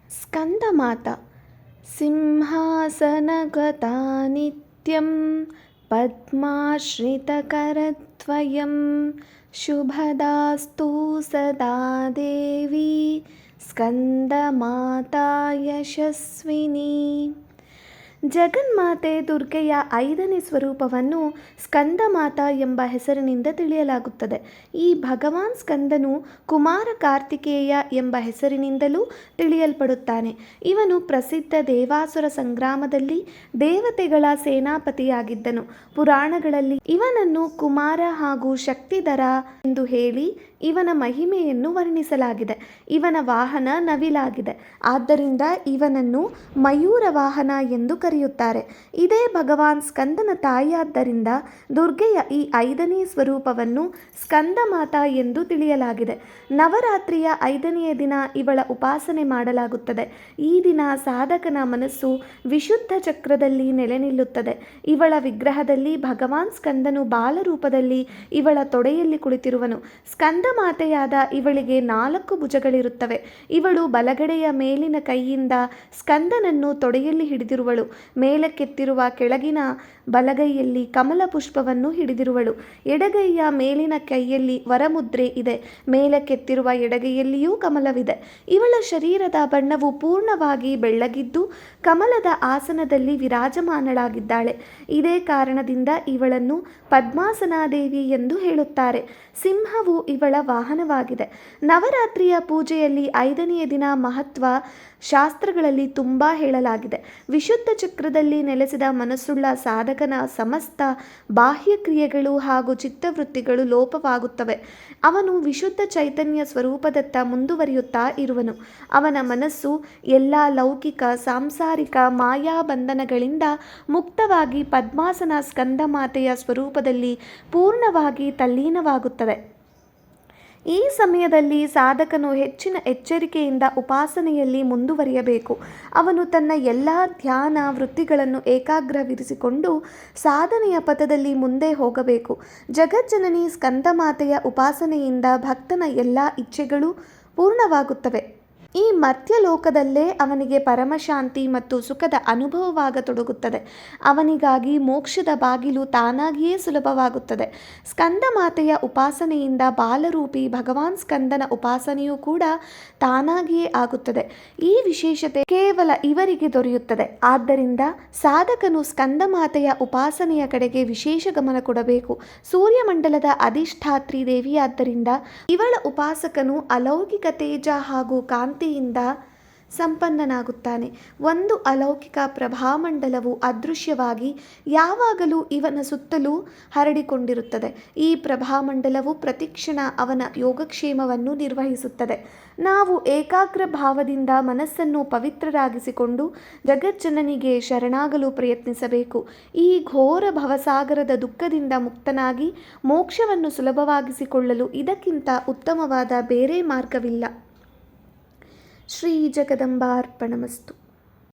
ಸ್ಕಂದಮಾತಾ ಸಿಂಹಾಸನಗತಾ ನಿತ್ಯಂ ಪದ್ಮಾಶ್ರಿತಕರದ್ವಯಂ ಶುಭದಾಸ್ತು ಸದಾ ದೇವಿ ಸ್ಕಂದಮಾತಾ ಯಶಸ್ವಿನಿ. ಜಗನ್ಮಾತೆ ದುರ್ಗೆಯ 5ನೇ ಸ್ವರೂಪವನ್ನು ಸ್ಕಂದಮಾತಾ ಎಂಬ ಹೆಸರಿನಿಂದ ತಿಳಿಯಲಾಗುತ್ತದೆ. ಈ ಭಗವಾನ್ ಸ್ಕಂದನು ಕುಮಾರ ಕಾರ್ತಿಕೇಯ ಎಂಬ ಹೆಸರಿನಿಂದಲೂ ತಿಳಿಯಲ್ಪಡುತ್ತಾನೆ. ಇವನು ಪ್ರಸಿದ್ಧ ದೇವಾಸುರ ಸಂಗ್ರಾಮದಲ್ಲಿ ದೇವತೆಗಳ ಸೇನಾಪತಿಯಾಗಿದ್ದನು. ಪುರಾಣಗಳಲ್ಲಿ ಇವನನ್ನು ಕುಮಾರ ಹಾಗೂ ಶಕ್ತಿಧರ ಎಂದು ಹೇಳಿ ಇವನ ಮಹಿಮೆಯನ್ನು ವರ್ಣಿಸಲಾಗಿದೆ. ಇವನ ವಾಹನ ನವಿಲಾಗಿದೆ. ಆದ್ದರಿಂದ ಇವನನ್ನು ಮಯೂರ ವಾಹನ ಎಂದು ಕರೆಯುತ್ತಾರೆ. ಇದೇ ಭಗವಾನ್ ಸ್ಕಂದನ ತಾಯಿಯಾದ್ದರಿಂದ ದುರ್ಗೆಯ ಈ 5ನೇ ಸ್ವರೂಪವನ್ನು ಸ್ಕಂದಮಾತಾ ಎಂದು ತಿಳಿಯಲಾಗಿದೆ. ನವರಾತ್ರಿಯ 5ನೆಯ ದಿನ ಇವಳ ಉಪಾಸನೆ ಮಾಡಲಾಗುತ್ತದೆ. ಈ ದಿನ ಸಾಧಕನ ಮನಸ್ಸು ವಿಶುದ್ಧ ಚಕ್ರದಲ್ಲಿ ನೆಲೆ ನಿಲ್ಲುತ್ತದೆ. ಇವಳ ವಿಗ್ರಹದಲ್ಲಿ ಭಗವಾನ್ ಸ್ಕಂದನು ಬಾಲರೂಪದಲ್ಲಿ ಇವಳ ತೊಡೆಯಲ್ಲಿ ಕುಳಿತಿರುವನು. ಸ್ಕಂದಮಾತೆಯಾದ ಇವಳಿಗೆ 4 ಭುಜಗಳಿರುತ್ತವೆ. ಇವಳು ಬಲಗಡೆಯ ಮೇಲಿನ ಕೈಯಿಂದ ಸ್ಕಂದನನ್ನು ತೊಡೆಯಲ್ಲಿ ಹಿಡಿದಿರುವಳು. ಮೇಲಕ್ಕೆತ್ತಿರುವ ಕೆಳಗಿನ ಬಲಗೈಯಲ್ಲಿ ಕಮಲ ಪುಷ್ಪವನ್ನು ಹಿಡಿದಿರುವಳು. ಎಡಗೈಯ ಮೇಲಿನ ಕೈಯಲ್ಲಿ ವರಮುದ್ರೆ ಇದೆ. ಮೇಲಕ್ಕೆತ್ತಿರುವ ಎಡಗೈಯಲ್ಲಿಯೂ ಕಮಲವಿದೆ. ಇವಳ ಶರೀರದ ಬಣ್ಣವು ಪೂರ್ಣವಾಗಿ ಬೆಳ್ಳಗಿದ್ದು ಕಮಲದ ಆಸನದಲ್ಲಿ ವಿರಾಜಮಾನಳಾಗಿದ್ದಾಳೆ. ಇದೇ ಕಾರಣದಿಂದ ಇವಳನ್ನು ಪದ್ಮಾಸನಾದೇವಿ ಎಂದು ಹೇಳುತ್ತಾರೆ. ಸಿಂಹವು ಇವಳ ವಾಹನವಾಗಿದೆ. ನವರಾತ್ರಿಯ ಪೂಜೆಯಲ್ಲಿ 5ನೆಯ ದಿನ ಮಹತ್ವ ಶಾಸ್ತ್ರಗಳಲ್ಲಿ ತುಂಬ ಹೇಳಲಾಗಿದೆ. ವಿಶುದ್ಧ ಚಕ್ರದಲ್ಲಿ ನೆಲೆಸಿದ ಮನಸ್ಸುಳ್ಳ ಸಾಧಕನ ಸಮಸ್ತ ಬಾಹ್ಯ ಕ್ರಿಯೆಗಳು ಹಾಗೂ ಚಿತ್ತವೃತ್ತಿಗಳು ಲೋಪವಾಗುತ್ತವೆ. ಅವನು ವಿಶುದ್ಧ ಚೈತನ್ಯ ಸ್ವರೂಪದತ್ತ ಮುಂದುವರಿಯುತ್ತಾ ಇರುವನು. ಅವನ ಮನಸ್ಸು ಎಲ್ಲ ಲೌಕಿಕ ಸಾಂಸಾರಿಕ ಮಾಯಾಬಂಧನಗಳಿಂದ ಮುಕ್ತವಾಗಿ ಪದ್ಮಾಸನ ಸ್ಕಂದಮಾತೆಯ ಸ್ವರೂಪದಲ್ಲಿ ಪೂರ್ಣವಾಗಿ ತಲ್ಲೀನವಾಗುತ್ತದೆ. ಈ ಸಮಯದಲ್ಲಿ ಸಾಧಕನು ಹೆಚ್ಚಿನ ಎಚ್ಚರಿಕೆಯಿಂದ ಉಪಾಸನೆಯಲ್ಲಿ ಮುಂದುವರಿಯಬೇಕು. ಅವನು ತನ್ನ ಎಲ್ಲ ಧ್ಯಾನ ವೃತ್ತಿಗಳನ್ನು ಏಕಾಗ್ರವಿರಿಸಿಕೊಂಡು ಸಾಧನೆಯ ಪಥದಲ್ಲಿ ಮುಂದೆ ಹೋಗಬೇಕು. ಜಗಜ್ಜನನಿ ಸ್ಕಂದಮಾತೆಯ ಉಪಾಸನೆಯಿಂದ ಭಕ್ತನ ಎಲ್ಲ ಇಚ್ಛೆಗಳು ಪೂರ್ಣವಾಗುತ್ತವೆ. ಈ ಮರ್ತ್ಯಲೋಕದಲ್ಲೇ ಅವನಿಗೆ ಪರಮಶಾಂತಿ ಮತ್ತು ಸುಖದ ಅನುಭವವಾಗತೊಡಗುತ್ತದೆ. ಅವನಿಗಾಗಿ ಮೋಕ್ಷದ ಬಾಗಿಲು ತಾನಾಗಿಯೇ ಸುಲಭವಾಗುತ್ತದೆ. ಸ್ಕಂದಮಾತೆಯ ಉಪಾಸನೆಯಿಂದ ಬಾಲರೂಪಿ ಭಗವಾನ್ ಸ್ಕಂದನ ಉಪಾಸನೆಯೂ ಕೂಡ ತಾನಾಗಿಯೇ ಆಗುತ್ತದೆ. ಈ ವಿಶೇಷತೆ ಕೇವಲ ಇವರಿಗೆ ದೊರೆಯುತ್ತದೆ. ಆದ್ದರಿಂದ ಸಾಧಕನು ಸ್ಕಂದಮಾತೆಯ ಉಪಾಸನೆಯ ಕಡೆಗೆ ವಿಶೇಷ ಗಮನ ಕೊಡಬೇಕು. ಸೂರ್ಯಮಂಡಲದ ಅಧಿಷ್ಠಾತ್ರಿ ದೇವಿಯಾದ್ದರಿಂದ ಇವಳ ಉಪಾಸಕನು ಅಲೌಕಿಕ ತೇಜ ಹಾಗೂ ಕಾಂತಿಯಿಂದ ಸಂಪನ್ನನಾಗುತ್ತಾನೆ. ಒಂದು ಅಲೌಕಿಕ ಪ್ರಭಾಮಂಡಲವು ಅದೃಶ್ಯವಾಗಿ ಯಾವಾಗಲೂ ಇವನ ಸುತ್ತಲೂ ಹರಡಿಕೊಂಡಿರುತ್ತದೆ. ಈ ಪ್ರಭಾಮಂಡಲವು ಪ್ರತಿಕ್ಷಣ ಅವನ ಯೋಗಕ್ಷೇಮವನ್ನು ನಿರ್ವಹಿಸುತ್ತದೆ. ನಾವು ಏಕಾಗ್ರ ಭಾವದಿಂದ ಮನಸ್ಸನ್ನು ಪವಿತ್ರರಾಗಿಸಿಕೊಂಡು ಜಗಜ್ಜನನಿಗೆ ಶರಣಾಗಲು ಪ್ರಯತ್ನಿಸಬೇಕು. ಈ ಘೋರ ಭವಸಾಗರದ ದುಃಖದಿಂದ ಮುಕ್ತನಾಗಿ ಮೋಕ್ಷವನ್ನು ಸುಲಭವಾಗಿಸಿಕೊಳ್ಳಲು ಇದಕ್ಕಿಂತ ಉತ್ತಮವಾದ ಬೇರೆ ಮಾರ್ಗವಿಲ್ಲ. ಶ್ರೀ ಜಗದಂಬಾರ್ಪಣಮಸ್ತು.